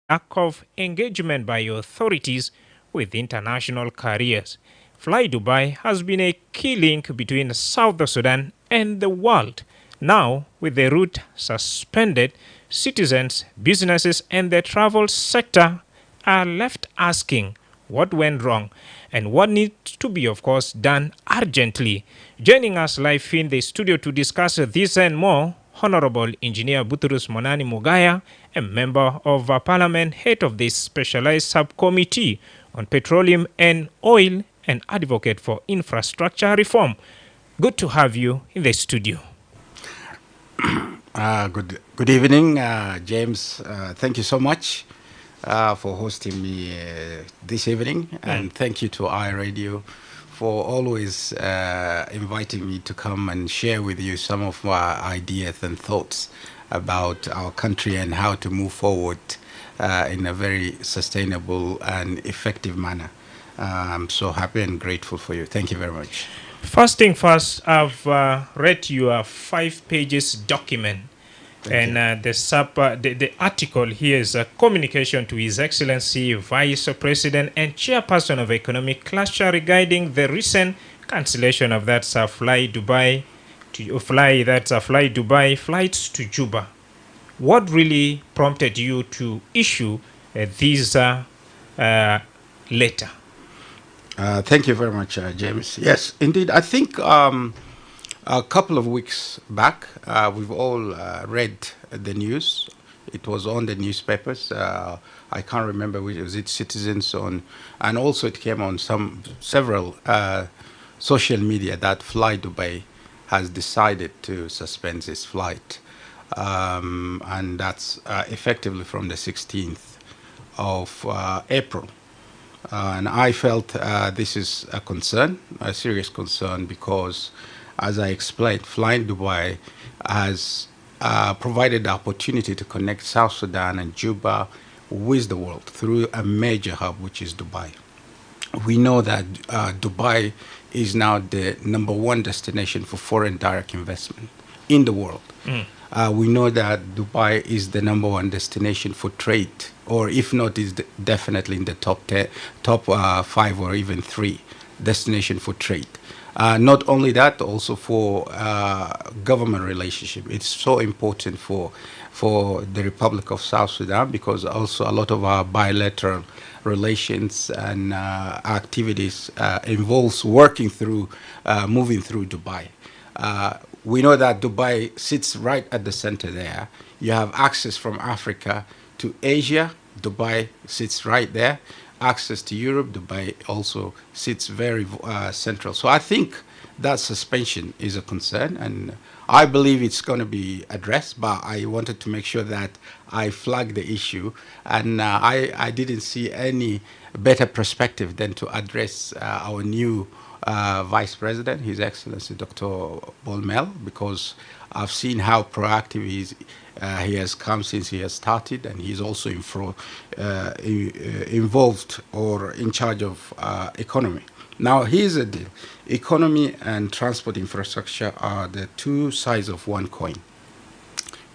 lack of engagement by authorities with international carriers. Fly Dubai has been a key link between South Sudan and the world. Now, with the route suspended, citizens, businesses, and the travel sector are left asking what went wrong and what needs to be, of course, done urgently. Joining us live in the studio to discuss this and more, Honorable Engineer Buturus Monani Mugaya, a member of Parliament, head of the Specialized Subcommittee on Petroleum and Oil, and advocate for infrastructure reform. Good to have you in the studio. Good evening, James. Thank you so much for hosting me this evening, and thank you to iRadio for always inviting me to come and share with you some of my ideas and thoughts about our country and how to move forward in a very sustainable and effective manner. I'm so happy and grateful for you. Thank you very much. First thing first, I've read your 5 pages document. Thank you. And the article here is a communication to His Excellency Vice President and Chairperson of Economic Cluster regarding the recent cancellation of that Fly Dubai flights to Juba. What really prompted you to issue this letter? Thank you very much, James. Yes, indeed. I think a couple of weeks back, we've all read the news. It was on the newspapers. I can't remember which was it, Citizens on, and also it came on several social media that Fly Dubai has decided to suspend its flight, and that's effectively from the 16th of April. And I felt this is a concern, a serious concern, because, as I explained, Flying Dubai has provided the opportunity to connect South Sudan and Juba with the world through a major hub, which is Dubai. We know that Dubai is now the #1 destination for foreign direct investment in the world. We know that Dubai is the #1 destination for trade, or if not, is definitely in the top 10, top 5, or even 3 destination for trade. Not only that, also for government relationship. It's so important for the Republic of South Sudan, because also a lot of our bilateral relations and activities involves working through, moving through Dubai. We know that Dubai sits right at the center there. You have access from Africa to Asia. Dubai sits right there. Access to Europe. Dubai also sits very central. So I think that suspension is a concern, and I believe it's going to be addressed, but I wanted to make sure that I flag the issue, and I didn't see any better perspective than to address our new Vice President, His Excellency Dr. Bolmel, because I've seen how proactive he has come since he has started, and he's also involved or in charge of economy. Now, here's the deal. Economy and transport infrastructure are the two sides of one coin.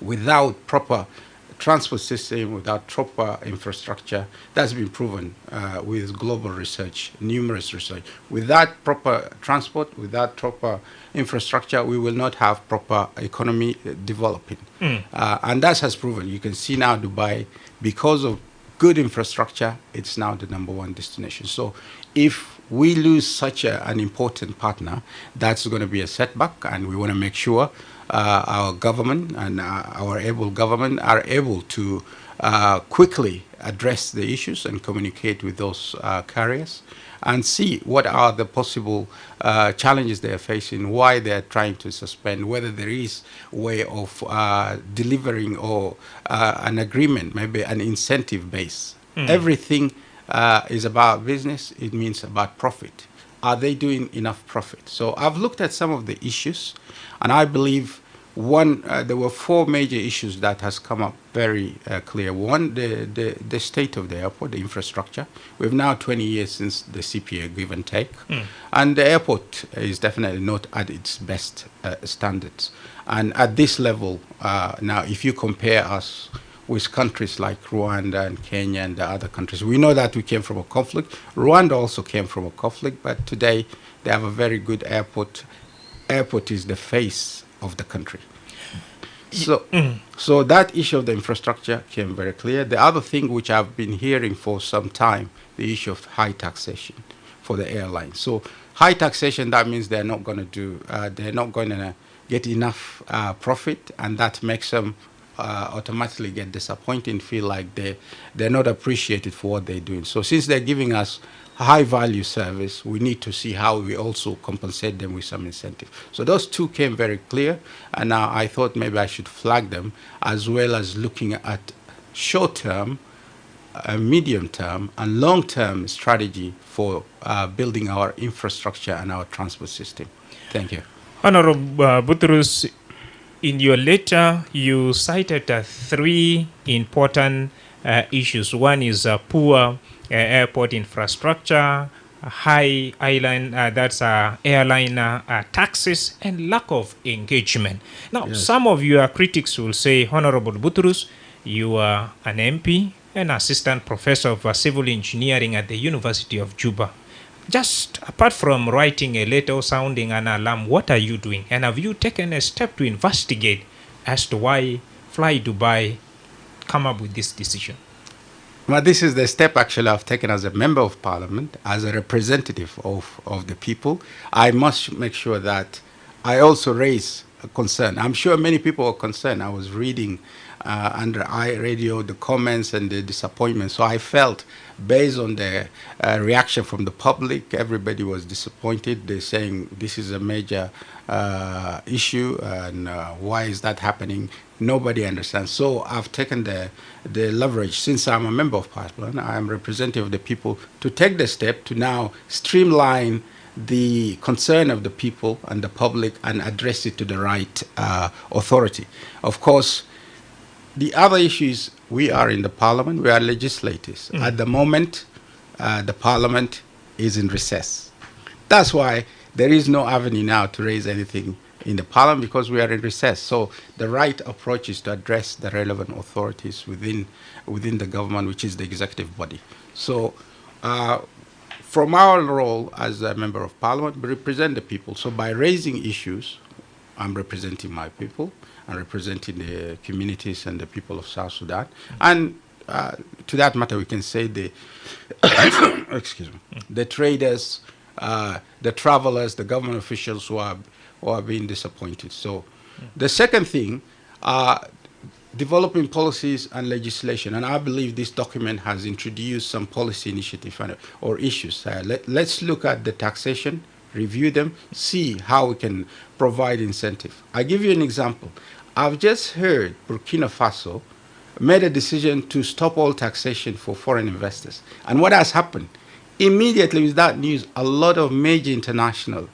Without proper transport system, without proper infrastructure, that's been proven with global research, numerous research. Without proper transport, without proper infrastructure, we will not have proper economy developing. And that has proven. You can see now Dubai, because of good infrastructure, it's now the #1 destination. So if we lose such an important partner, that's going to be a setback, and we want to make sure our government and our able government are able to quickly address the issues and communicate with those carriers and see what are the possible challenges they are facing, why they are trying to suspend, whether there is a way of delivering or an agreement, maybe an incentive base. Everything is about business. It means about profit. Are they doing enough profit? So I've looked at some of the issues, and I believe there were 4 major issues that has come up very clear. One, the state of the airport, the infrastructure. We've now 20 years since the CPA, give and take, and the airport is definitely not at its best standards. And at this level, now, if you compare us with countries like Rwanda and Kenya and the other countries. We know that we came from a conflict. Rwanda also came from a conflict, but today they have a very good airport. Airport is the face of the country. So that issue of the infrastructure came very clear. The other thing which I've been hearing for some time, the issue of high taxation for the airlines. So high taxation, that means they're not going to they're not going to get enough profit, and that makes them automatically get disappointed and feel like they're not appreciated for what they're doing. So since they're giving us high value service, we need to see how we also compensate them with some incentive. So those two came very clear, and now I thought maybe I should flag them, as well as looking at short-term, medium-term, and long-term strategy for building our infrastructure and our transport system. Thank you. Honorable Butrus, in your letter, you cited three important issues. One is poor airport infrastructure, high airline taxes, and lack of engagement. Now, Yes. some of your critics will say, Honorable Butrus, you are an MP, an assistant professor of civil engineering at the University of Juba. Just apart from writing a letter sounding an alarm, what are you doing? And have you taken a step to investigate as to why Fly Dubai come up with this decision? Well, this is the step actually I've taken as a member of parliament, as a representative of the people. I must make sure that I also raise a concern. I'm sure many people are concerned. I was reading under iRadio the comments and the disappointment. So I felt, based on the reaction from the public, everybody was disappointed. They're saying this is a major issue, and why is that happening? Nobody understands. So I've taken the leverage, since I'm a member of parliament, I am representative of the people, to take the step to now streamline the concern of the people and the public and address it to the right authority. Of course, the other issue is we are in the parliament, we are legislators. At the moment, the parliament is in recess. That's why there is no avenue now to raise anything in the parliament, because we are in recess. So the right approach is to address the relevant authorities within the government, which is the executive body. So from our role as a member of parliament, we represent the people. So by raising issues, I'm representing my people, I'm representing the communities and the people of South Sudan. And to that matter, we can say the excuse me, the traders, the travelers, the government officials who are being disappointed. So the second thing, developing policies and legislation. And I believe this document has introduced some policy initiative or issues. Let's look at the taxation, review them, see how we can provide incentive. I give you an example. I've just heard Burkina Faso made a decision to stop all taxation for foreign investors. And what has happened? Immediately with that news, a lot of major international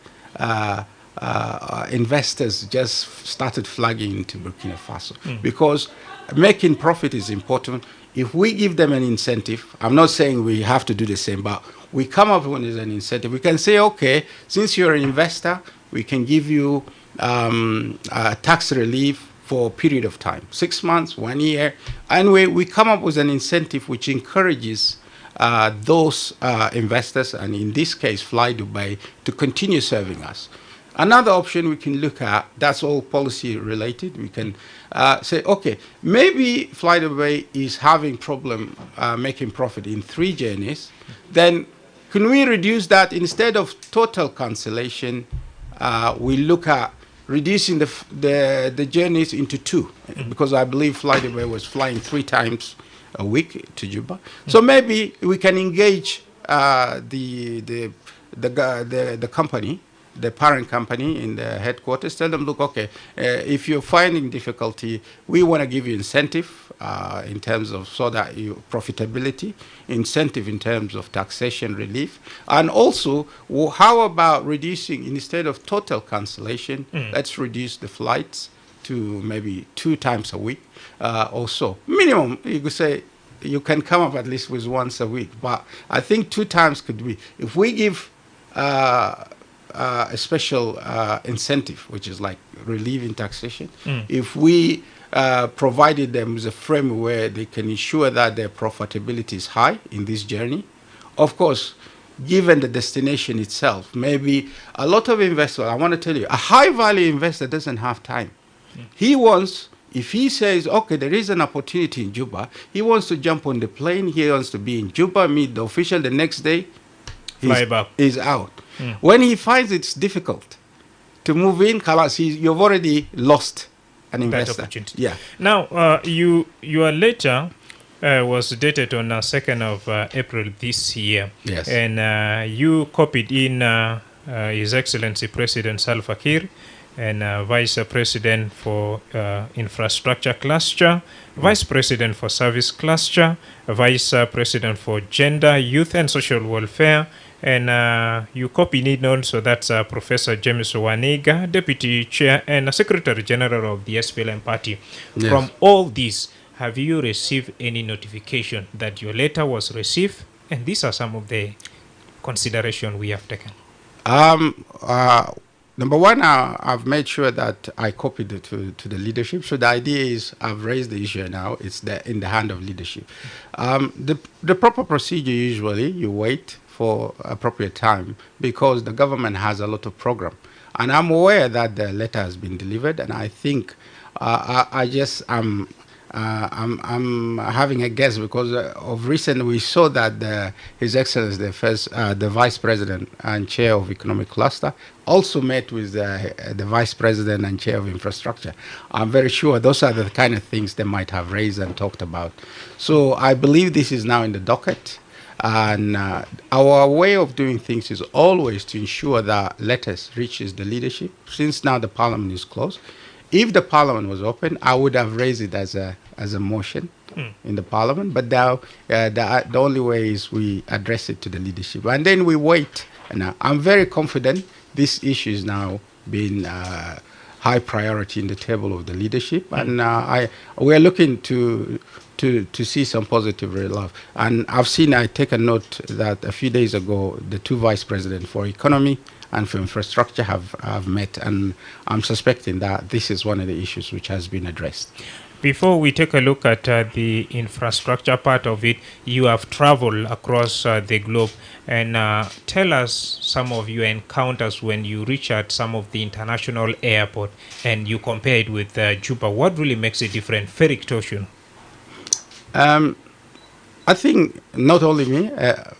investors just started flagging into Burkina Faso, because making profit is important. If we give them an incentive, I'm not saying we have to do the same, but we come up with an incentive. We can say, okay, since you're an investor, we can give you tax relief for a period of time, 6 months, 1 year. And we come up with an incentive which encourages those investors, and in this case, Fly Dubai, to continue serving us. Another option we can look at, that's all policy related, we can say, okay, maybe Fly Dubai is having problem making profit in 3 journeys, then can we reduce that? Instead of total cancellation, we look at reducing the journeys into 2, because I believe Fly Dubai was flying 3 times a week to Juba. So maybe we can engage the company, the parent company in the headquarters, tell them, look, okay, if you're finding difficulty, we want to give you incentive in terms of so that you profitability, incentive in terms of taxation relief, and also how about reducing, instead of total cancellation, let's reduce the flights to maybe 2 times a week or so. Minimum, you could say, you can come up at least with once a week, but I think 2 times could be. If we give a special incentive, which is like relieving taxation, if we provided them with a frame where they can ensure that their profitability is high in this journey, of course, given the destination itself, maybe a lot of investors, I want to tell you, a high value investor doesn't have time. He wants, if he says, okay, there is an opportunity in Juba, he wants to jump on the plane, he wants to be in Juba, meet the official the next day, Fly back. He's out. When he finds it's difficult to move in, you've already lost an investor. Opportunity. Yeah. Now, your letter was dated on 2nd of April this year. Yes. And you copied in His Excellency President Salva Kiir and Vice President for Infrastructure Cluster, Vice President for Service Cluster, Vice President for Gender, Youth and Social Welfare, and you copied in also that's Professor James Waniga, Deputy Chair and Secretary General of the SPLM Party. Yes. From all these, have you received any notification that your letter was received? And these are some of the consideration we have taken. Number one, I've made sure that I copied it to the leadership. So the idea is I've raised the issue now. It's in the hand of leadership. The proper procedure, usually you wait for appropriate time because the government has a lot of program. And I'm aware that the letter has been delivered, and I think I'm having a guess because of recent we saw that His Excellency the Vice President and Chair of Economic Cluster also met with the Vice President and Chair of Infrastructure. I'm very sure those are the kind of things they might have raised and talked about. So I believe this is now in the docket. And our way of doing things is always to ensure that letters reaches the leadership. Since now the Parliament is closed, if the Parliament was open, I would have raised it as a motion in the Parliament. But now the only way is we address it to the leadership, and then we wait. And I'm very confident this issue is now being high priority in the table of the leadership, and we are looking to see some positive result. And I take a note that a few days ago, the two vice presidents for economy and for infrastructure have met, and I'm suspecting that this is one of the issues which has been addressed. Before we take a look at the infrastructure part of it, you have traveled across the globe, and tell us some of your encounters when you reach at some of the international airport and you compare it with Juba. What really makes it different? Very torsion. I think not only me,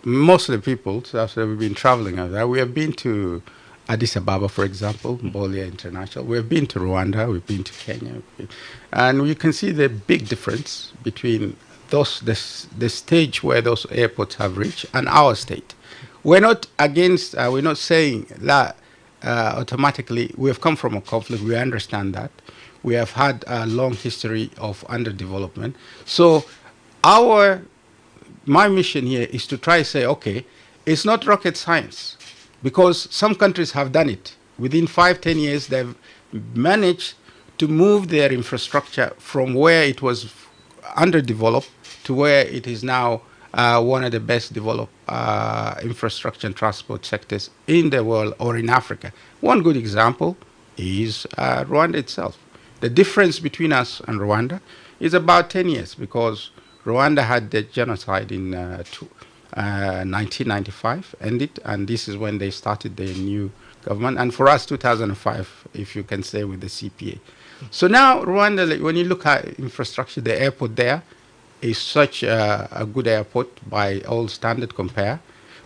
most of the people, after we've been traveling out there, we have been to Addis Ababa, for example, Mbolia International. We've been to Rwanda, we've been to Kenya. And you can see the big difference between the stage where those airports have reached and our state. We're not against, we're not saying that automatically we have come from a conflict. We understand that. We have had a long history of underdevelopment. So my mission here is to try to say, okay, it's not rocket science, because some countries have done it. Within 5-10 years, they've managed to move their infrastructure from where it was underdeveloped to where it is now one of the best developed infrastructure and transport sectors in the world or in Africa. One good example is Rwanda itself. The difference between us and Rwanda is about 10 years, because Rwanda had the genocide in 1995 ended, and this is when they started their new government. And for us, 2005, if you can say, with the CPA. So now Rwanda, when you look at infrastructure, the airport there is such a good airport by all standard compare.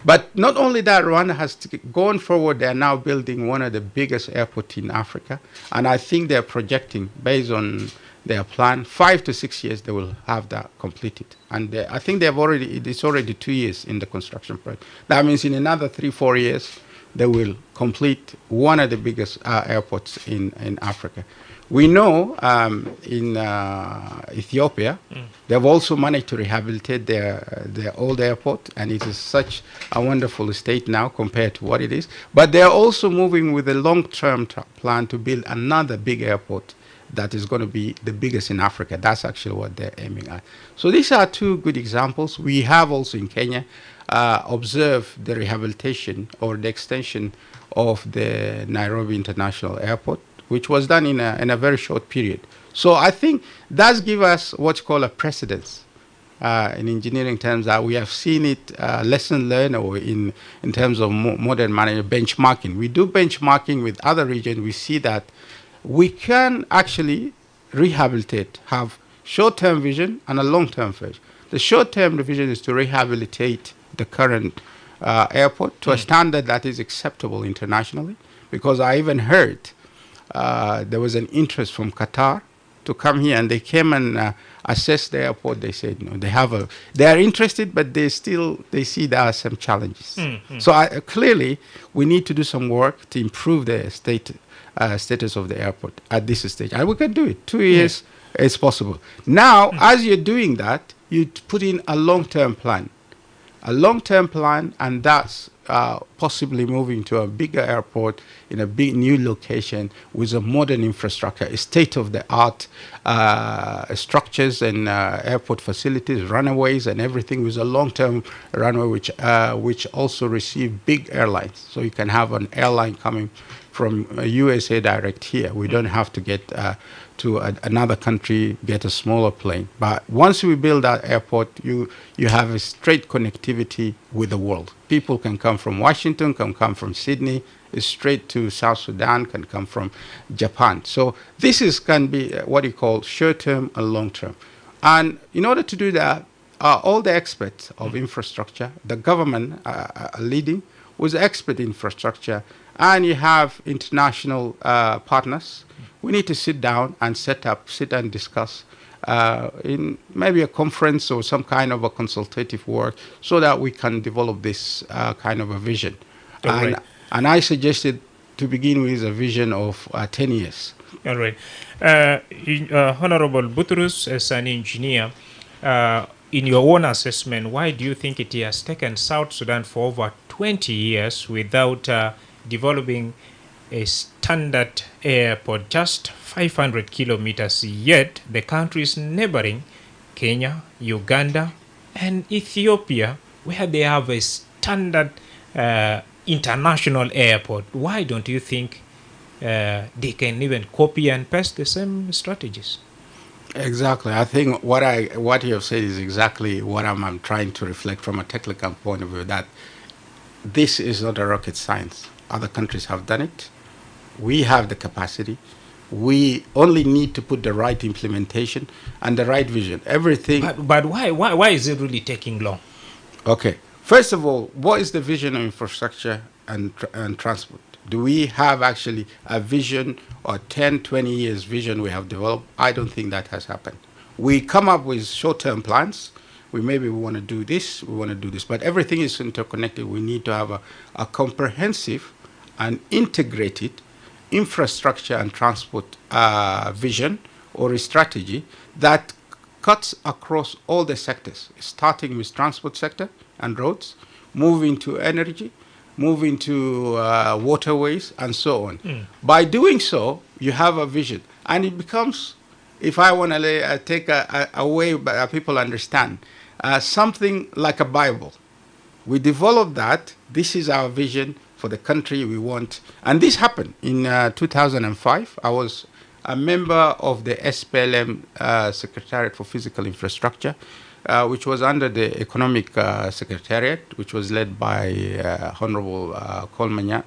But not only that, Rwanda has gone forward. They are now building one of the biggest airports in Africa, and I think they're projecting, based on their plan, 5 to 6 years they will have that completed. And I think it's already 2 years in the construction project. That means in another 3-4 years they will complete one of the biggest airports in Africa. We know in Ethiopia, they've also managed to rehabilitate their old airport, and it is such a wonderful state now compared to what it is. But they're also moving with a long-term plan to build another big airport that is going to be the biggest in Africa. That's actually what they're aiming at. So these are two good examples. We have also in Kenya observe the rehabilitation or the extension of the Nairobi International Airport, which was done in a very short period. So I think that's give us what's called a precedence in engineering terms, that we have seen it lesson learned, or in terms of modern management benchmarking. We do benchmarking with other regions. We see that we can actually rehabilitate, have short-term vision and a long-term vision. The short-term vision is to rehabilitate the current airport to a standard that is acceptable internationally, because I even heard there was an interest from Qatar to come here, and they came and assess the airport. They said, no, they are interested, but they see there are some challenges. So clearly, we need to do some work to improve the status of the airport at this stage, and we can do it. 2 years is possible. Now, as you're doing that, you put in a long-term plan, and that's possibly moving to a bigger airport in a big new location with a modern infrastructure, state-of-the-art structures and airport facilities, runways, and everything, with a long-term runway which also receive big airlines. So you can have an airline coming from USA direct here. We don't have to get to another country, get a smaller plane. But once we build that airport, you have a straight connectivity with the world. People can come from Washington, can come from Sydney, straight to South Sudan, can come from Japan. So this can be what you call short-term and long-term. And in order to do that, all the experts of infrastructure, the government leading with expert infrastructure, and you have international partners. We need to sit down and sit and discuss in maybe a conference or some kind of a consultative work, so that we can develop this kind of a vision. And I suggested to begin with a vision of 10 years. All right. Honorable Butrus, as an engineer, in your own assessment, why do you think it has taken South Sudan for over 20 years without developing a standard airport, just 500 kilometers, yet the countries neighboring Kenya, Uganda, and Ethiopia, where they have a standard international airport? Why don't you think they can even copy and paste the same strategies? Exactly. I think what you have said is exactly what I'm trying to reflect from a technical point of view, that this is not a rocket science. Other countries have done it. We have the capacity. We only need to put the right implementation and the right vision. Everything. But why is it really taking long? Okay. First of all, what is the vision of infrastructure and transport? Do we have actually a vision, or 10, 20 years vision we have developed? I don't think that has happened. We come up with short-term plans. We want to do this, we want to do this, but everything is interconnected. We need to have a comprehensive and integrated infrastructure and transport vision or a strategy that cuts across all the sectors, starting with transport sector and roads, moving to energy, moving to waterways, and so on. By doing so, you have a vision, and it becomes, if I want to take a way people understand, something like a Bible. We developed that. This is our vision for the country we want. And this happened in 2005. I was a member of the SPLM Secretariat for Physical Infrastructure, which was under the Economic Secretariat, which was led by Honorable Kolmanya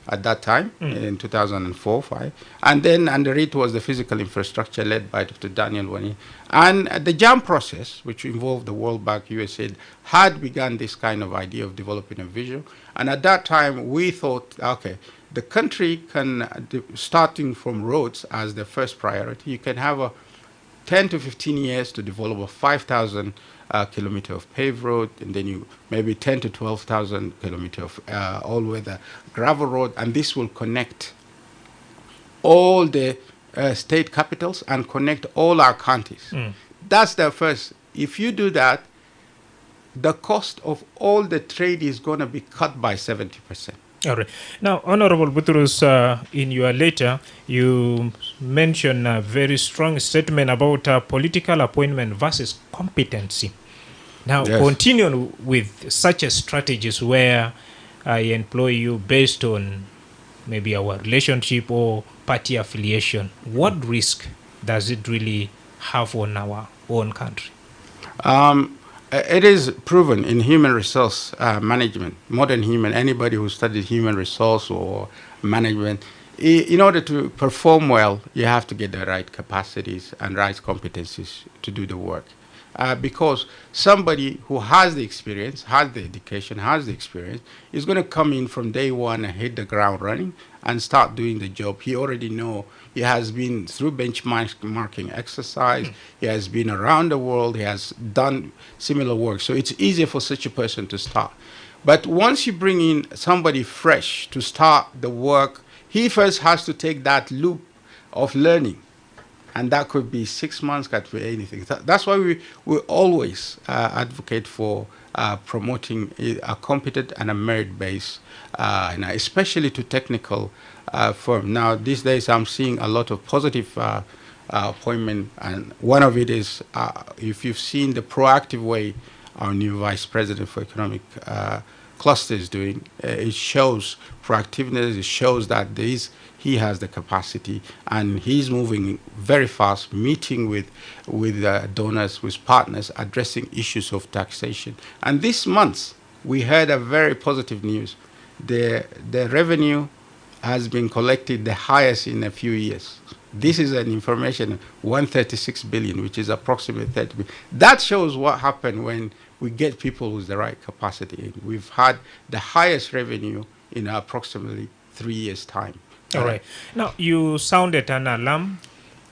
at that time, in 2004-5. And then under it was the physical infrastructure led by Dr. Daniel Wani. And the JAM process, which involved the World Bank, USAID, had begun this kind of idea of developing a vision. And at that time, we thought, okay, the country can, starting from roads as the first priority, you can have a 10 to 15 years to develop a 5,000 kilometer of paved road, and then you maybe 10 to 12,000 kilometer of all-weather gravel road, and this will connect all the state capitals and connect all our counties. That's the first. If you do that, the cost of all the trade is going to be cut by 70%. All right. Now, Honorable Butrus, in your letter, you mentioned a very strong statement about political appointment versus competency. Now, Yes. continuing with such a strategies where I employ you based on maybe our relationship or party affiliation, what risk does it really have on our own country? It is proven in human resource management, modern human, anybody who studied human resource or management, in order to perform well, you have to get the right capacities and right competencies to do the work. Because somebody who has the experience, has the education, has the experience, is going to come in from day one and hit the ground running and start doing the job. He already know. He has been through benchmarking exercise. He has been around the world. He has done similar work. So it's easier for such a person to start. But once you bring in somebody fresh to start the work, he first has to take that loop of learning, and that could be 6 months, could be anything. That's why we always advocate for promoting a competent and a merit-based, especially to technical firm. Now, these days, I'm seeing a lot of positive appointment, and one of it is, if you've seen the proactive way our new Vice President for Economic Cluster is doing, it shows proactiveness, it shows that he has the capacity, and he's moving very fast, meeting with donors, with partners, addressing issues of taxation. And this month, we heard a very positive news. The revenue has been collected the highest in a few years. This is an information, 136 billion, which is approximately 30 billion. That shows what happened when we get people with the right capacity. We've had the highest revenue in approximately 3 years' time. All right. Now, you sounded an alarm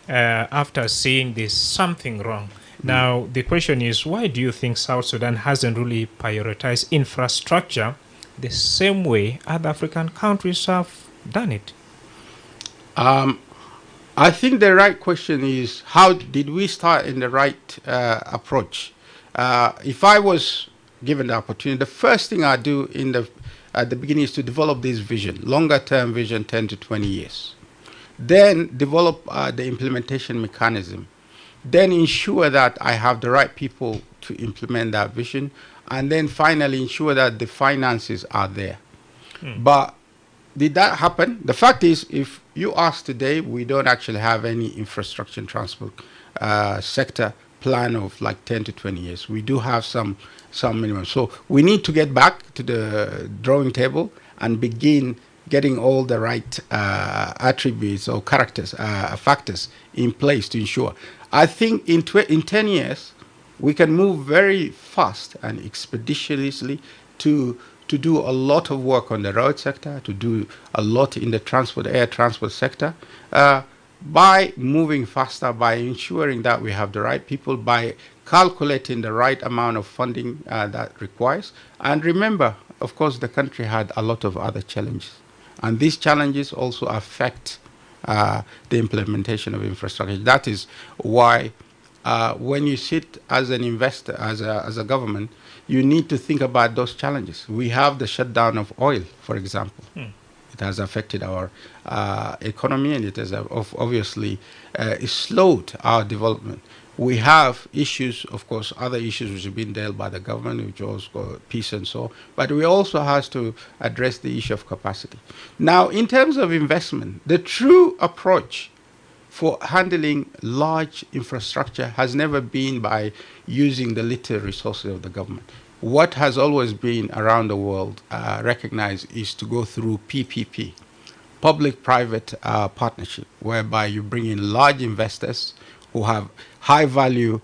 after seeing there's something wrong. Now, the question is, why do you think South Sudan hasn't really prioritized infrastructure the same way other African countries have done it? I think the right question is, how did we start in the right approach? If I was given the opportunity, the first thing I do at the beginning is to develop this vision, longer term vision, 10 to 20 years. Then develop the implementation mechanism. Then ensure that I have the right people to implement that vision. And then finally ensure that the finances are there. But did that happen? The fact is, if you ask today, we don't actually have any infrastructure and transport sector plan of like 10 to 20 years. We do have some minimum. So we need to get back to the drawing table and begin getting all the right attributes or factors in place to ensure. I think in 10 years, we can move very fast and expeditiously to do a lot of work on the road sector, to do a lot in the air transport sector, by moving faster, by ensuring that we have the right people, by calculating the right amount of funding that requires. And remember, of course, the country had a lot of other challenges. And these challenges also affect the implementation of infrastructure. That is why when you sit as an investor, as a government, you need to think about those challenges. We have the shutdown of oil, for example. It has affected our economy, and it has obviously slowed our development. We have issues, of course, other issues which have been dealt by the government, which also peace and so on. But we also have to address the issue of capacity. Now, in terms of investment, the true approach for handling large infrastructure has never been by using the little resources of the government. What has always been around the world recognized is to go through PPP, public-private partnership, whereby you bring in large investors who have high value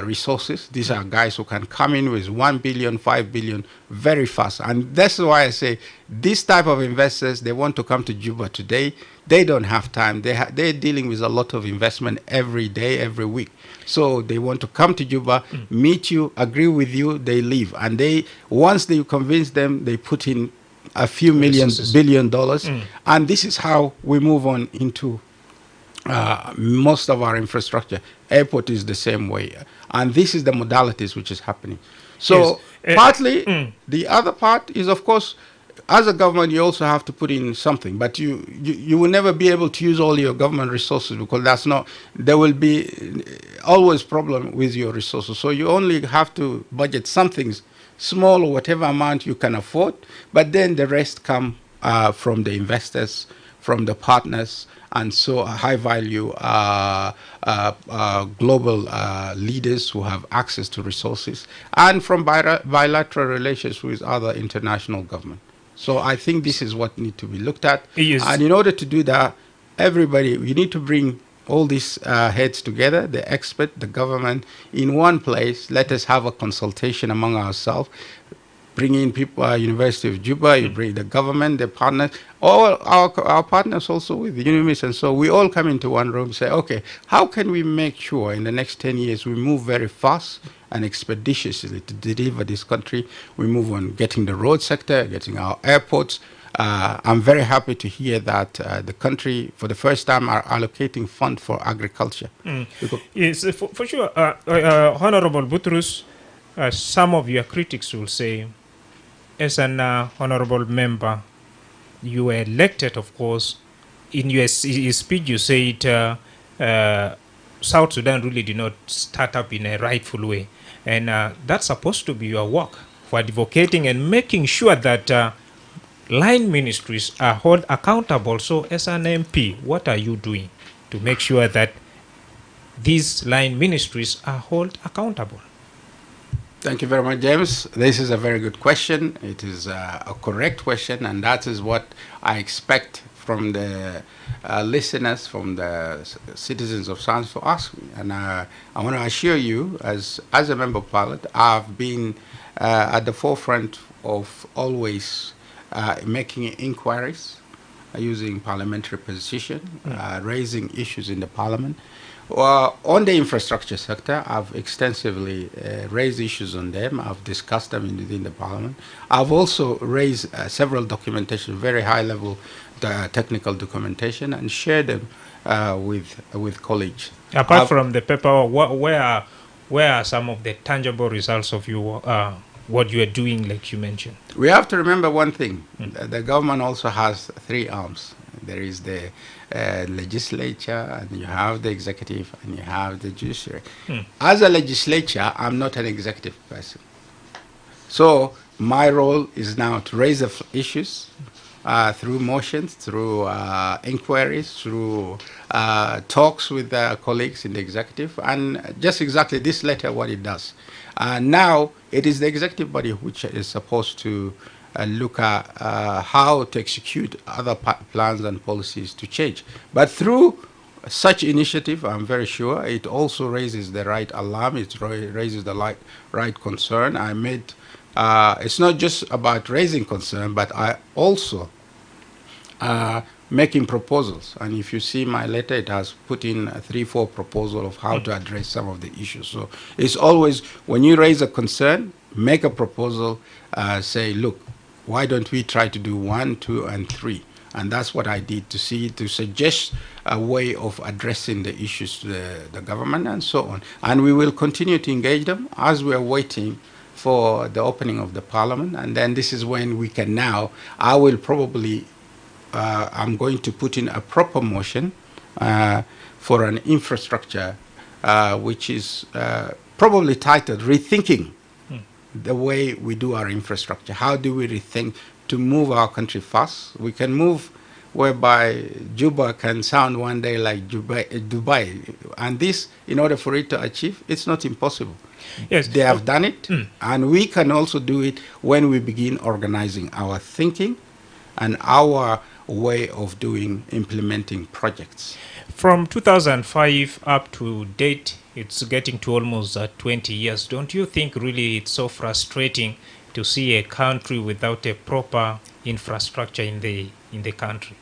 resources. These are guys who can come in with 1 billion, 5 billion very fast. And that's why I say this type of investors, they want to come to Juba today. They don't have time. They're dealing with a lot of investment every day, every week. So they want to come to Juba, meet you, agree with you, they leave. And once you convince them, they put in a few billion dollars. And this is how we move on into most of our infrastructure. Airport is the same way. And this is the modalities which is happening. So partly, the other part is, of course, as a government, you also have to put in something, but you will never be able to use all your government resources, because that's not, there will be always problem with your resources. So you only have to budget something small, or whatever amount you can afford, but then the rest come from the investors, from the partners, and so high value global leaders who have access to resources, and from bilateral relations with other international governments. So I think this is what needs to be looked at. Yes. And in order to do that, everybody, we need to bring all these heads together, the expert, the government, in one place. Let us have a consultation among ourselves. Bring in people, University of Juba, you bring the government, the partners, all our partners also with the UNIMIS. And so we all come into one room and say, okay, how can we make sure in the next 10 years we move very fast and expeditiously to deliver this country? We move on getting the road sector, getting our airports. I'm very happy to hear that the country, for the first time, are allocating funds for agriculture. Yes, for sure. Honorable Butrus, some of your critics will say, as an honorable member, you were elected, of course. In your speech, you said South Sudan really did not start up in a rightful way. And that's supposed to be your work for advocating and making sure that line ministries are held accountable. So as an MP, what are you doing to make sure that these line ministries are held accountable? Thank you very much, James. This is a very good question. It is a correct question, and that is what I expect from the listeners, from the citizens of Sans for asking. And I want to assure you, as a member of Parliament, I've been at the forefront of always making inquiries, using parliamentary position, raising issues in the Parliament. On the infrastructure sector, I've extensively raised issues on them. I've discussed them within the Parliament. I've also raised several documentation, very high-level technical documentation, and shared them with colleagues. Apart from the paper, where are some of the tangible results of what you are doing, like you mentioned? We have to remember one thing. The government also has three arms. There is the legislature, and you have the executive, and you have the judiciary. As a legislature, I'm not an executive person. So my role is now to raise the issues through motions, through inquiries, through talks with colleagues in the executive, and just exactly this letter, what it does. Now, it is the executive body which is supposed to look at how to execute other plans and policies to change. But through such initiative, I'm very sure it also raises the right alarm, it raises the right concern. It's not just about raising concern, but I also making proposals. And if you see my letter, it has put in 3-4 proposals of how to address some of the issues. So it's always, when you raise a concern, make a proposal, say, look, why don't we try to do 1, 2, and 3? And that's what I did to suggest a way of addressing the issues to the government and so on. And we will continue to engage them as we are waiting for the opening of the Parliament. And then this is when we can now, I will probably, I'm going to put in a proper motion for an infrastructure which is probably titled Rethinking the way we do our infrastructure. How do we rethink to move our country fast? We can move whereby Juba can sound one day like Dubai. And this, in order for it to achieve, it's not impossible. Yes. They have done it, and we can also do it when we begin organizing our thinking and our way of implementing projects. From 2005 up to date, it's getting to almost 20 years. Don't you think really it's so frustrating to see a country without a proper infrastructure in the country?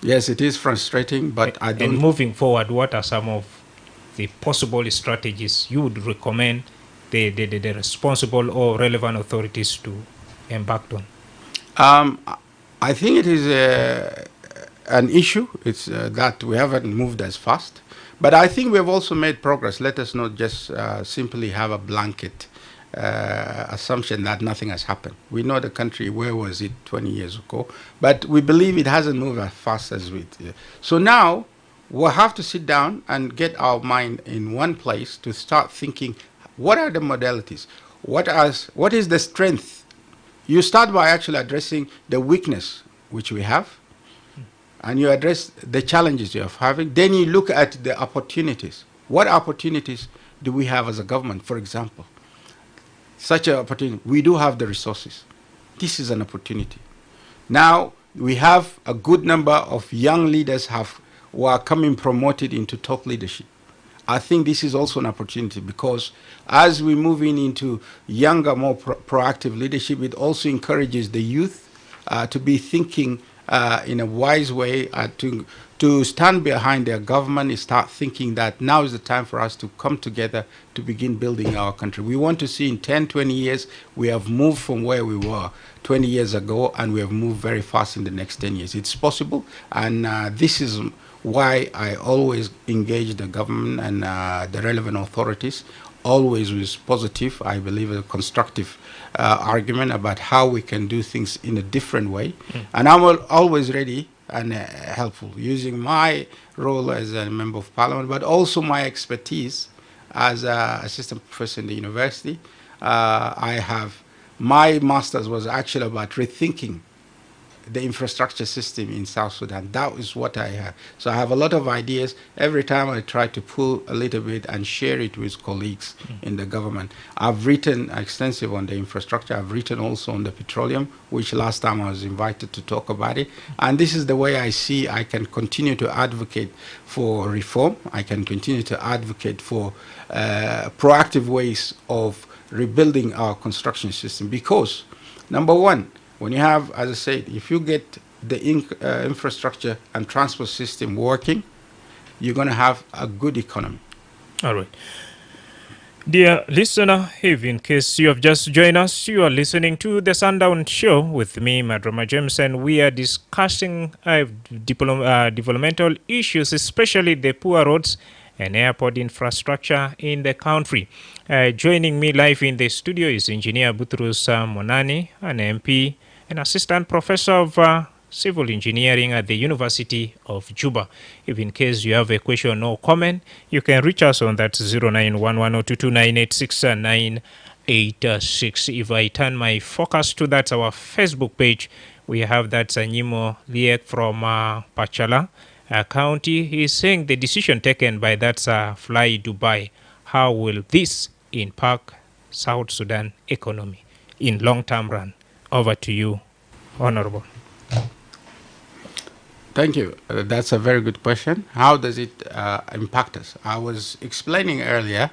Yes, it is frustrating, but I don't... And moving forward, what are some of the possible strategies you would recommend the responsible or relevant authorities to embark on? I think it is an issue. It's that we haven't moved as fast. But I think we have also made progress. Let us not just simply have a blanket assumption that nothing has happened. We know the country, where was it 20 years ago? But we believe it hasn't moved as fast as we. So now we'll have to sit down and get our mind in one place to start thinking, what are the modalities? What is the strength? You start by actually addressing the weakness which we have, and you address the challenges you are having. Then you look at the opportunities. What opportunities do we have as a government, for example? Such an opportunity. We do have the resources. This is an opportunity. Now we have a good number of young leaders who are coming promoted into top leadership. I think this is also an opportunity, because as we move into younger, more proactive leadership, it also encourages the youth to be thinking in a wise way, to stand behind their government and start thinking that now is the time for us to come together to begin building our country. We want to see in 10, 20 years, we have moved from where we were 20 years ago, and we have moved very fast in the next 10 years. It's possible, and this is why I always engage the government and the relevant authorities, always with positive, I believe, a constructive argument about how we can do things in a different way. And I'm always ready and helpful, using my role as a member of parliament, but also my expertise as an assistant professor in the university. My master's was actually about rethinking the infrastructure system in South Sudan. That is what I have. So I have a lot of ideas. Every time I try to pull a little bit and share it with colleagues in the government. I've written extensive on the infrastructure. I've written also on the petroleum, which last time I was invited to talk about it. And this is the way I see I can continue to advocate for reform. I can continue to advocate for proactive ways of rebuilding our construction system, because number one, when you have, as I said, if you get the infrastructure and transport system working, you're going to have a good economy. All right. Dear listener, if in case you have just joined us, you are listening to the Sundown Show with me, Madrama James, and we are discussing developmental issues, especially the poor roads and airport infrastructure in the country. Joining me live in the studio is Engineer Butrus Monani, an MP, an assistant professor of civil engineering at the University of Juba. If in case you have a question or comment, you can reach us on that 0911-229-8696. If I turn my focus to that, our Facebook page, we have that Sanyimo Liek from Pachala County. He's saying the decision taken by that Fly Dubai, how will this impact South Sudan economy in long-term run? Over to you, Honorable. Thank you. That's a very good question. How does it impact us? I was explaining earlier,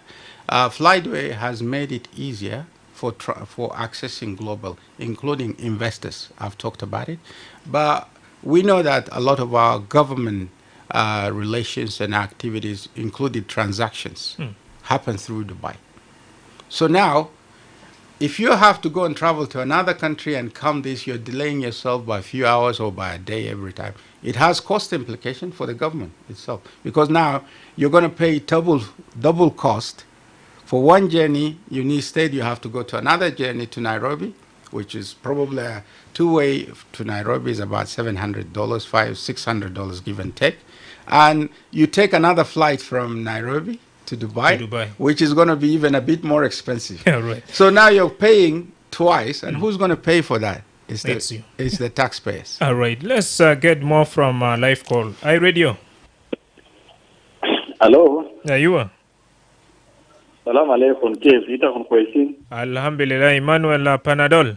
Flydway has made it easier for accessing global, including investors. I've talked about it. But we know that a lot of our government relations and activities, including transactions, happen through Dubai. So now, if you have to go and travel to another country and come this, you're delaying yourself by a few hours or by a day every time. It has cost implication for the government itself, because now you're going to pay double cost. For one journey, instead you have to go to another journey to Nairobi, which is probably a two-way to Nairobi is about $700, $600 give and take. And you take another flight from Nairobi to Dubai, which is going to be even a bit more expensive. Yeah, right. So now you're paying twice, and who's going to pay for that? It's you. It's the taxpayers. All right. Let's get more from live call. iRadio. Hello. Yeah, you are. Salam alaikum. Kev, ita kun kwaisin. Alhamdulillah, Emmanuel Panadol.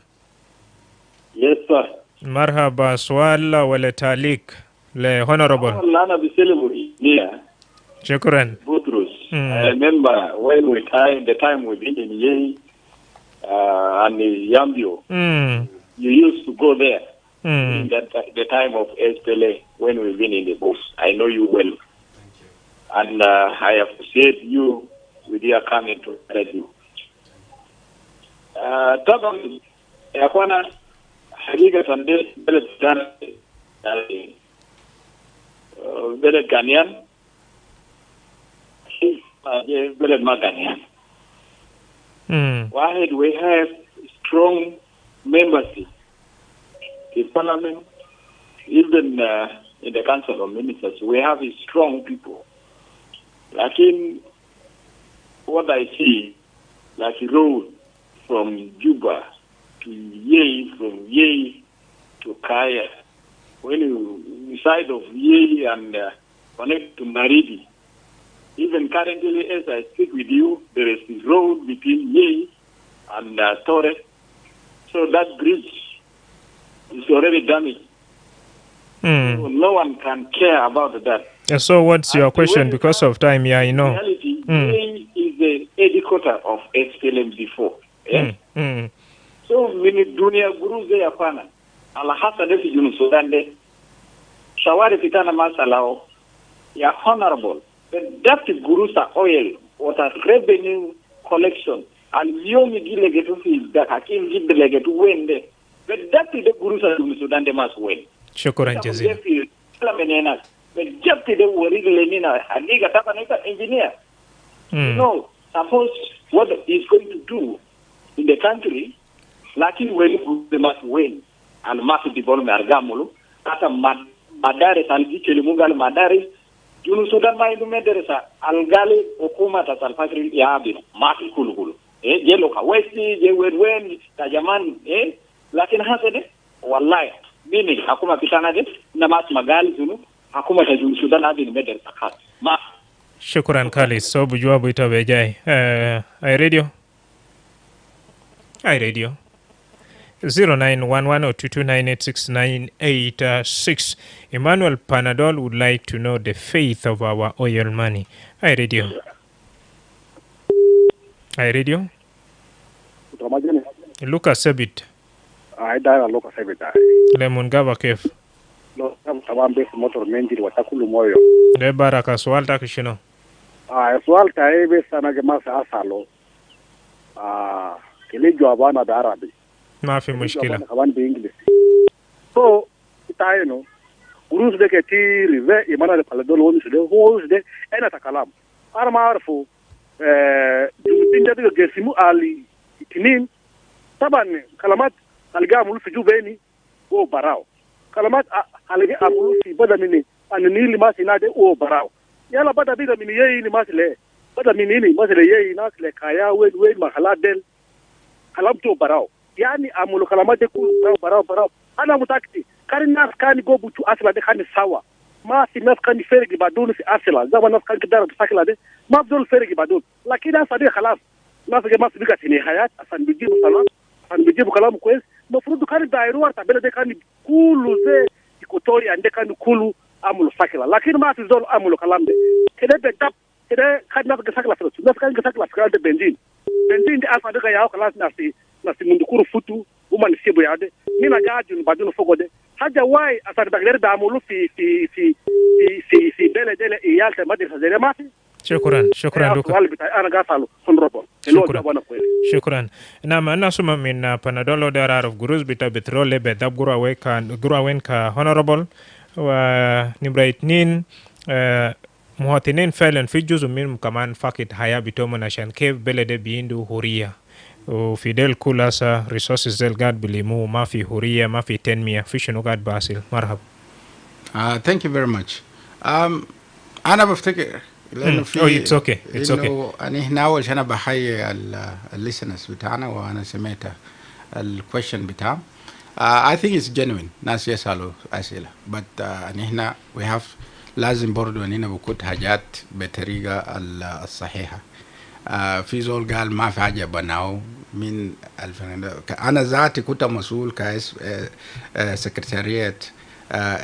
Yes, sir. Marhaba, swala wale talik. Le honorable. Lana biselimu. Yeah. Shukran. Butrus. I remember when the time we been in Yei and Yambio. You used to go there in the time of SPLA when we've been in the bush. I know you well. Thank you. And I appreciate you with your coming to radio. Talking, Yakwana, Hagiga Sunday, Belet Ghanaian, Belet Maganian. Wahed, we have strong membership in parliament, even in the council of ministers. We have strong people. Like in what I see, like a road from Juba to Yei, from Yei to Kaya. When you side of Yei and connect to Maridi, even currently as I speak with you, there is this road between Yei and Torres. So that bridge is already damaged. So no one can care about that. So what's your question? Because of time, yeah, you know. In reality, Yei is the headquarter of SPLM before. Yeah? So mini dunia guruze yapana. Ala hasa defi junu Sudan de. Shawari pitana masalao. Ya honorable. That gurusa oil water revenue collection. And yomi gilegetu fi that hakim gilegetu wende. But that is the gurusa junu Sudan de mas wen. Shukran jazil. But just the worry lenina hadiga tapa neka engineer. No, suppose what he's going to do in the country, lakini when they must win and must develop argamulu, kata madare salgi mungal madare, junu Sudan ma indu mederesa algali okuma ta salfakri yaabino mati kulukulu. Jelo ka westi je wedwen tajaman lakini hasede wallahi mimi hakuma pitana de na mati magali junu hakuma ta junu Sudan abin mederesa kat ma. Shukran Khalis. So bujuabu itabejai. I radio. 091102298698 Emmanuel Panadol would like to know the faith of our oil money. I radio. Lucas Sebit. I die a local service. Lemon Gava Kef. No, I'm based motor menjiri watakulu moyo. Le baraka swalta kishino. Swalta ebe sana gemasa asalo. Kilijo abana da Arabi. Mafi mushkila. Kawan be English. So, itaino. Gurus de keti rive imana de paladolo woni de hos de ena takalam. Arma arfu tinda de gesimu ali tinin taban kalamat alga mulu fi jubeni o barao. Kalamat alga amulu fi bada mini anini limasi na de o barao. Yala bada biga mini yei ni masle. Bada mini ni masle yei nasle kaya wen mahala del. Kalam to barao. Yani amulu kalamate ku barao. Ana mutakti. Kari nas kani go butu asla de kani sawa. Ma si nas kani fergi badun si asla. Zama nas kani kidara sakla de. Ma bzol fergi badun. Lakini asa de khalas. Nas ge mas bika tini hayat asan bijibu salam. Asan bijibu kalam kwez. Mafrudu kani dairu warta bele de kani kulu ze ikotori ande kani kulu amulu sakla. Lakini ma si zol amulu kalam de. Kede bedap kede kani nas ge sakla filosu. Nas kani ge sakla filosu de benzin. Benzin de asa de ga yao kalas nasi mundukuru futu woman sibu yade mina gajun badun fogode haja wai asar bagler da amulu fi bele dele iyalta madrasa zere mati. Shukran Luka. Ana gasalu sunrobo. Shukran. Na suma min Panadolo there are of gurus bita betrole be dab gura wen ka honorable wa nimraitnin muhatinin failan fi juzu min kaman fakit haya bitomo na shankev belede biindu huria. Fidel Kulasa resources del gad bilimu mafi huria mafi tenmia fishin gad basil marhab. Thank you very much. أنا بفتكر لأنه في it's okay. أنا هنا أول شيء أنا بحيي listeners بتاعنا وأنا سمعت question بتاعهم. I think it's genuine. ناس يسألوا أسئلة. But أنا هنا we have لازم برضو أننا بكت حاجات بطريقة الصحيحة. في زول قال ما في حاجة بناو من أنا ذاتي كنت مسؤول كاس سكرتارية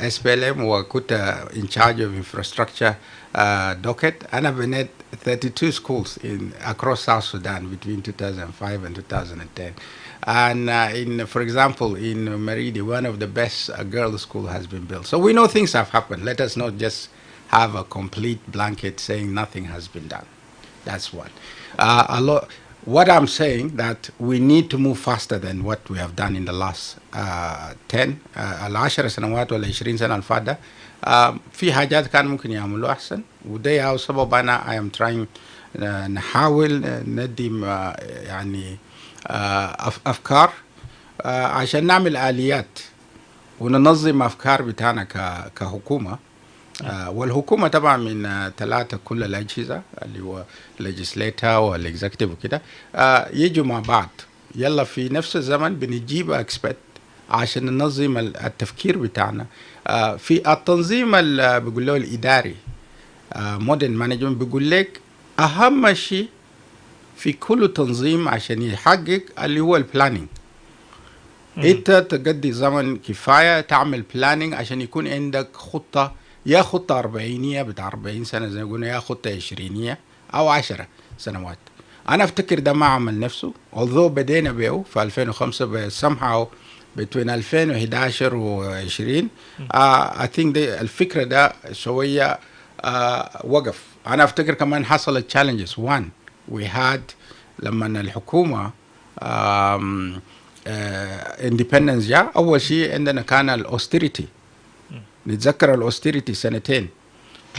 SPLM وكنت in charge of infrastructure docket. أنا بنيت 32 schools across South Sudan between 2005 and 2010. And for example, in Maridi, one of the best girls' school has been built. So we know things have happened. Let us not just have a complete blanket saying nothing has been done. That's one. What I'm saying that we need to move faster than what we have done in the last 10 10 سنوات ولا 20 سنة الفاتة. في حاجات كان ممكن يعملوا أحسن وده أو سبب أنا I am trying نحاول نقدم يعني أفكار عشان نعمل آليات وننظم أفكار بتاعنا كحكومة. والحكومة طبعا من ثلاثة كل الأجهزة اللي هو legislator والexecutive وكده يجوا مع بعض. يلا في نفس الزمن بنجيب اكسبرت عشان ننظم التفكير بتاعنا في التنظيم اللي بيقول له الإداري. مودرن مانجمنت بيقول لك أهم شيء في كل تنظيم عشان يحقق اللي هو البلاننج. انت تقضي زمن كفايه تعمل بلاننج عشان يكون عندك خطه، يا خطه 40 بتاع 40 سنه زي ما قلنا، يا خطه 20 او 10 سنوات. انا افتكر ده ما عمل نفسه although بدينا به في 2005 somehow between 2011 و 20 I think الفكره ده شويه وقف. انا افتكر كمان حصلت challenges. one we had لما الحكومه اندبندنس جاء، اول شيء عندنا كان الاوستيريتي. نتذكر الاوستيريتي سنتين،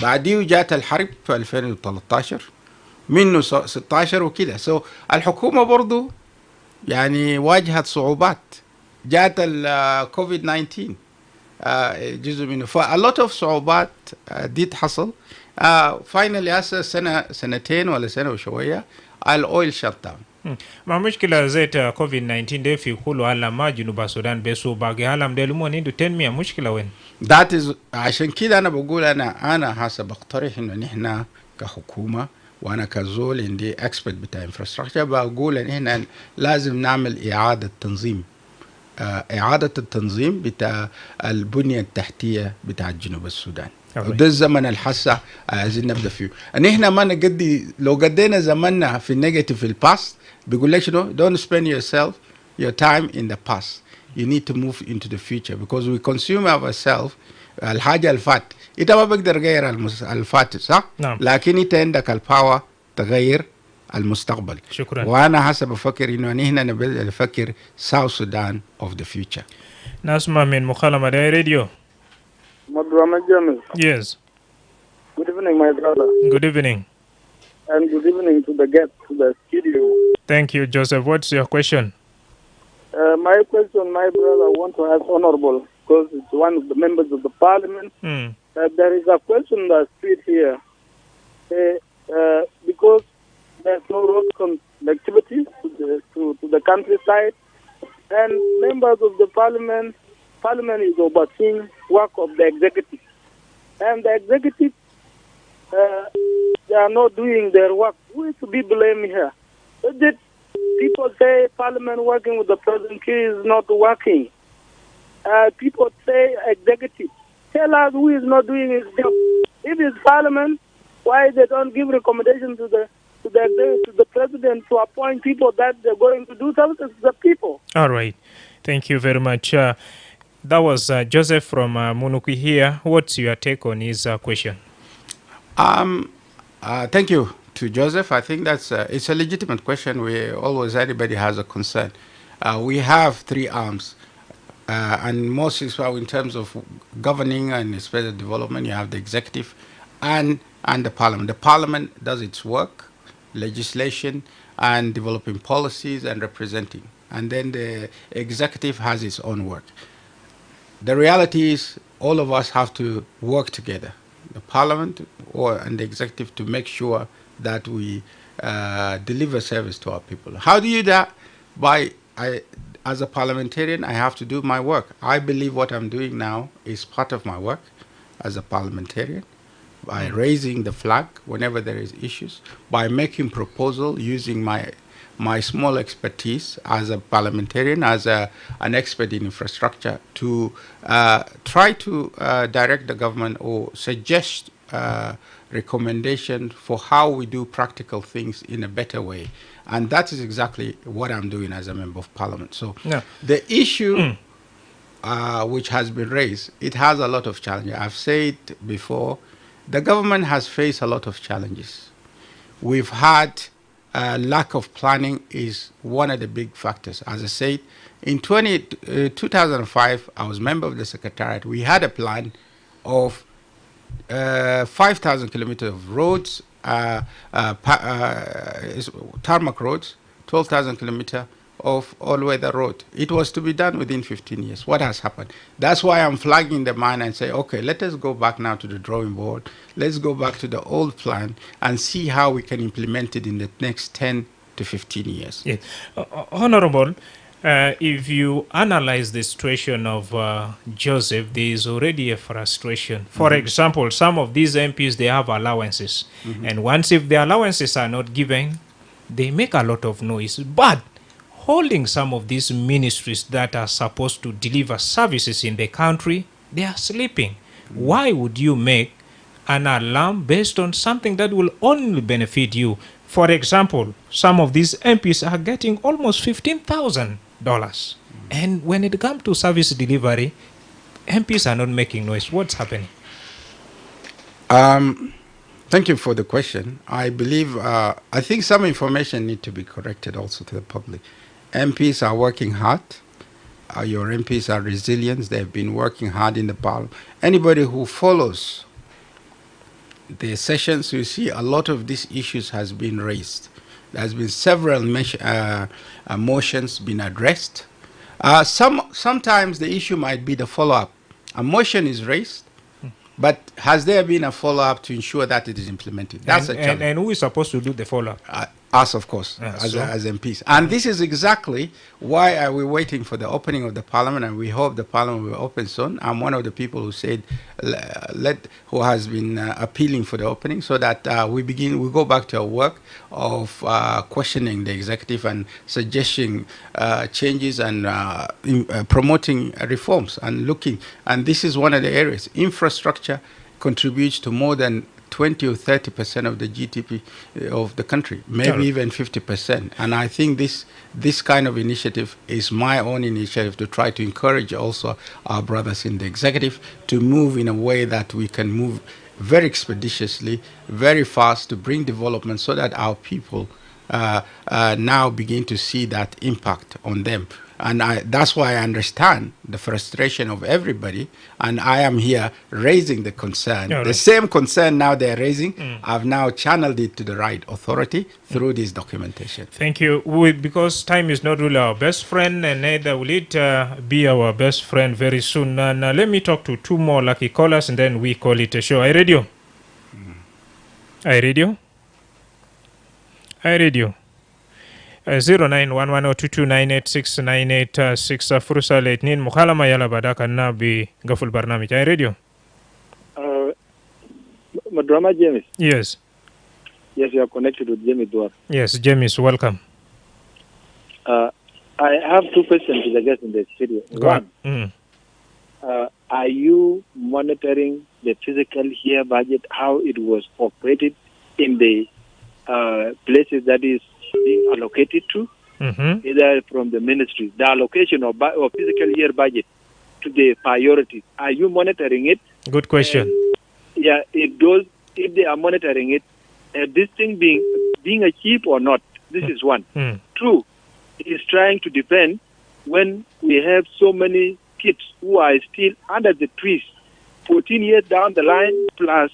بعديه جات الحرب في 2013 منه 16 وكده. الحكومه برضو يعني واجهت صعوبات. جات الكوفيد 19 جزء منه، فا lot of صعوبات دي تحصل. فاينلي هسه سنتين ولا سنه وشويه الاويل شات داون. ما مشكلة زيت كوفيد 19 دي في كل عالم ما جنوب السودان بس وباقي عالم دي لمون عنده تنمية. مشكلة وين؟ That is عشان كده أنا بقول أنا حسب بقترح إنه نحن كحكومة وأنا كزول عندي expert بتاع infrastructure بقول إن إحنا لازم نعمل إعادة تنظيم. إعادة التنظيم بتاع البنية التحتية بتاع جنوب السودان. وده الزمن الحسا عايزين نبدأ فيه. إن إحنا ما نقضي، لو قضينا زمننا في النيجاتيف في الباست بيقول لك شنو؟ don't spend your time in the past. You need to move into the future because we consume ourselves. الحاجة الفات إنت ما بقدر غير الفات صح؟ نعم. لكن إنت عندك الباور تغير المستقبل. شكرا. وأنا حسب أفكر إنه نحن نبدأ نفكر South Sudan of the future. نسمع من مكالمة داي راديو. Madrama James. Yes. Good evening, my brother. Good evening. And good evening to the guests, to the studio. Thank you, Joseph. What's your question? My question, my brother, I want to ask Honorable, because it's one of the members of the parliament. There is a question that's put here. Because there's no road connectivity to the countryside, and members of the parliament is overseeing work of the executive. And the executive, they are not doing their work. Who is to be blamed here? People say parliament working with the president is not working. People say executive. Tell us who is not doing his job. If it's parliament, why they don't give recommendation to the president to appoint people that they're going to do services to the people? All right. Thank you very much. That was Joseph from Munuki here. What's your take on his question? Thank you to Joseph. I think that's it's a legitimate question. Anybody has a concern. We have three arms, and mostly so in terms of governing and especially development, you have the executive and the parliament. The parliament does its work, legislation and developing policies and representing, and then the executive has its own work. The reality is all of us have to work together, the parliament and the executive, to make sure that we deliver service to our people. How do you do that? As a parliamentarian, I have to do my work. I believe what I'm doing now is part of my work as a parliamentarian, by raising the flag whenever there is issues, by making proposal using my small expertise as a parliamentarian, as an expert in infrastructure, to try to direct the government or suggest recommendation for how we do practical things in a better way. And that is exactly what I'm doing as a member of parliament. So the issue which has been raised, it has a lot of challenges. I've said before, the government has faced a lot of challenges. We've had lack of planning is one of the big factors. As I said, in 2005, I was member of the Secretariat. We had a plan of 5,000 kilometers of roads tarmac roads, 12,000 kilometer of all-weather road. It was to be done within 15 years. What has happened? That's why I'm flagging the man and say, okay, let us go back now to the drawing board. Let's go back to the old plan and see how we can implement it in the next 10 to 15 years. Yes. Honorable, if you analyze the situation of Joseph, there is already a frustration. For example, some of these MPs, they have allowances. And once if the allowances are not given, they make a lot of noise. But holding some of these ministries that are supposed to deliver services in the country, they are sleeping. Why would you make an alarm based on something that will only benefit you? For example, some of these MPs are getting almost $15,000. And when it comes to service delivery, MPs are not making noise. What's happening? Thank you for the question. I believe, I think some information need to be corrected also to the public. MPs are working hard. Your MPs are resilient. They've been working hard in the parliament. Anybody who follows the sessions, you see a lot of these issues has been raised. There's been several motions been addressed. Sometimes the issue might be the follow-up. A motion is raised, but has there been a follow-up to ensure that it is implemented? That's a challenge. And who is supposed to do the follow-up? Us, of course, as MPs. And this is exactly why are we waiting for the opening of the parliament, and we hope the parliament will open soon. I'm one of the people who said, who has been appealing for the opening, so that we go back to our work of questioning the executive and suggesting changes and promoting reforms and looking. And this is one of the areas. Infrastructure contributes to more than 20 or 30% of the GDP of the country, maybe even 50%. And I think this kind of initiative is my own initiative to try to encourage also our brothers in the executive to move in a way that we can move very expeditiously, very fast to bring development so that our people now begin to see that impact on them. And that's why I understand the frustration of everybody. And I am here raising the concern. The same concern now they're raising, I've now channeled it to the right authority through this documentation. Thank you. Because time is not really our best friend, and neither will it be our best friend very soon. And let me talk to two more lucky callers, and then we call it a show. I radio. I radio. 091102298698 fursa laitnin mukhalama yala badaka na bi gaful barnamij ay radio. Madrama James. Yes. Yes, you are connected with James Dwar. Yes, James, welcome. I have two questions to the guests in the studio. One, are you monitoring the physical year budget, how it was operated in the places that is being allocated to, either from the ministry, the allocation of physical year budget to the priorities? Are you monitoring it? Good question. If they are monitoring it, this thing being achieved or not, this is one. Two, it is trying to depend when we have so many kids who are still under the trees, 14 years down the line plus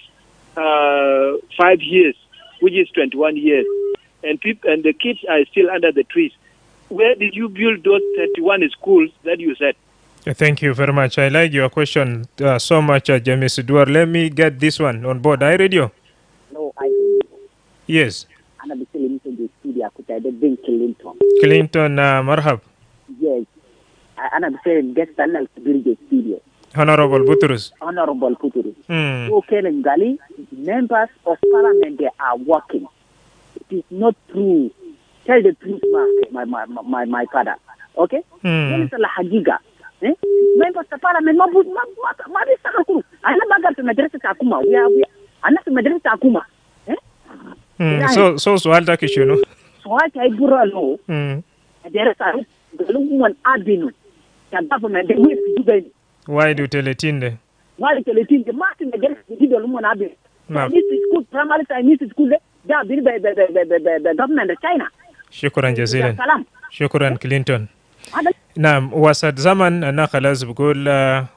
5 years, which is 21 years. And the kids are still under the trees. Where did you build those 31 schools that you said? Thank you very much. I like your question so much, James Edward. Let me get this one on board. I radio. No, I radio. Yes. Ana bisele mito de studio akutaide Ben Clinton. Clinton, marhab. Yes. Ana bisele guest panel de studio. Honorable Buturus. Honorable Buturus. Okay, Ngali, members of parliament, they are working. It is not true. Tell the truth, my father. Okay? Minister Lahagiga. Members of parliament, Madi Sakakuru. I never got to Madrasa Takuma. We are not Madrasa Takuma. So Alta Kishuno. So I Burano. There is a woman Abinu. The government, they will do that. Why do Teletinde? Why Teletinde? The Martin against the woman Abinu. This school, primary Chinese school, they are built by the government of China. Shukran jazilan. Shukran Clinton. Naam, wasad zaman na khalas bugol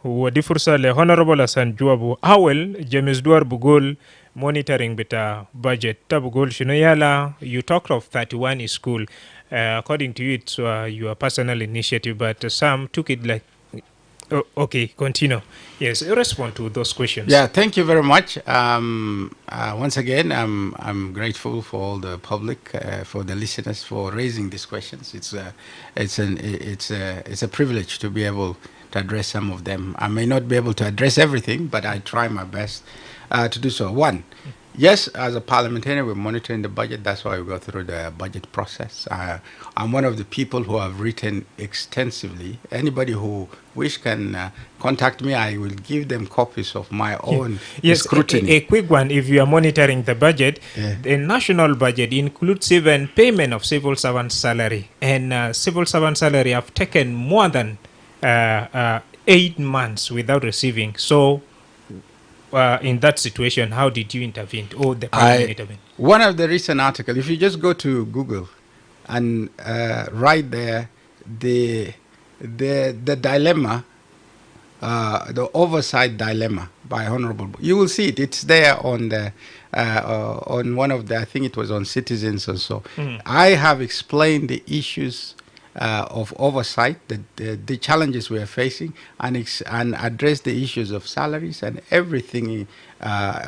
wadi fursa le honorable Hassan Juabu awel James Duar bugol monitoring better budget. Tabugol Shinoyala, you talked of 31 school. According to you, it's your personal initiative, but some took it like, oh, okay, continue. Yes, respond to those questions. Yeah, thank you very much. Once again, I'm grateful for all the public, for the listeners, for raising these questions. It's a privilege to be able to address some of them. I may not be able to address everything, but I try my best to do so. One, yes, as a parliamentarian, we're monitoring the budget. That's why we go through the budget process. I'm one of the people who have written extensively. Anybody who wish can contact me. I will give them copies of my own scrutiny. A quick one. If you are monitoring the budget, the national budget includes even payment of civil servant salary. And civil servant salary have taken more than 8 months without receiving. So, in that situation, how did you intervene? Or the parliament intervened? One of the recent articles, if you just go to Google and write there the dilemma, the oversight dilemma by Honorable, you will see it. It's there on the on one of the, I think it was on Citizens or so. I have explained the issues of oversight, the challenges we are facing, and address the issues of salaries and everything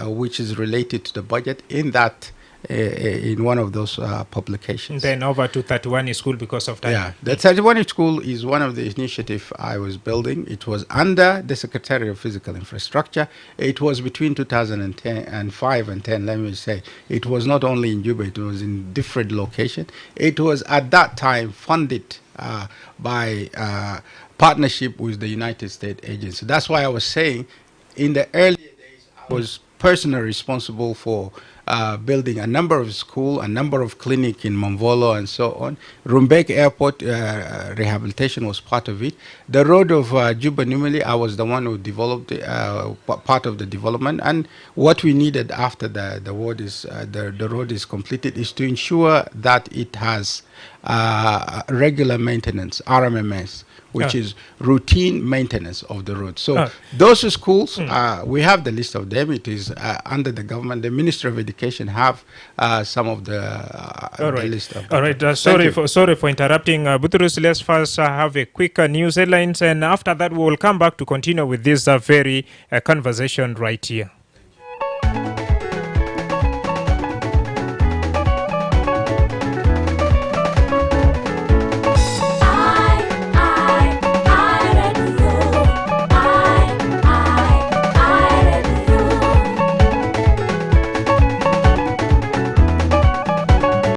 which is related to the budget in that in one of those publications. Then over to 31 school because of that. Yeah, the 31 school is one of the initiatives I was building. It was under the Secretary of Physical Infrastructure. It was between 2005 and 10, let me say. It was not only in Juba, it was in different locations. It was at that time funded by partnership with the United States agency. That's why I was saying in the earlier days, I was personally responsible for building a number of schools, a number of clinics in Monvolo and so on. Rumbek Airport rehabilitation was part of it. The road of Juba Numili, I was the one who developed part of the development. And what we needed after the road is completed is to ensure that it has regular maintenance, RMMS, which is routine maintenance of the road. So those schools, we have the list of them. It is under the government. The Ministry of Education have some of the list of them. All right. Sorry for interrupting. Butrus, let's first have a quick news headlines, and after that we will come back to continue with this very conversation right here.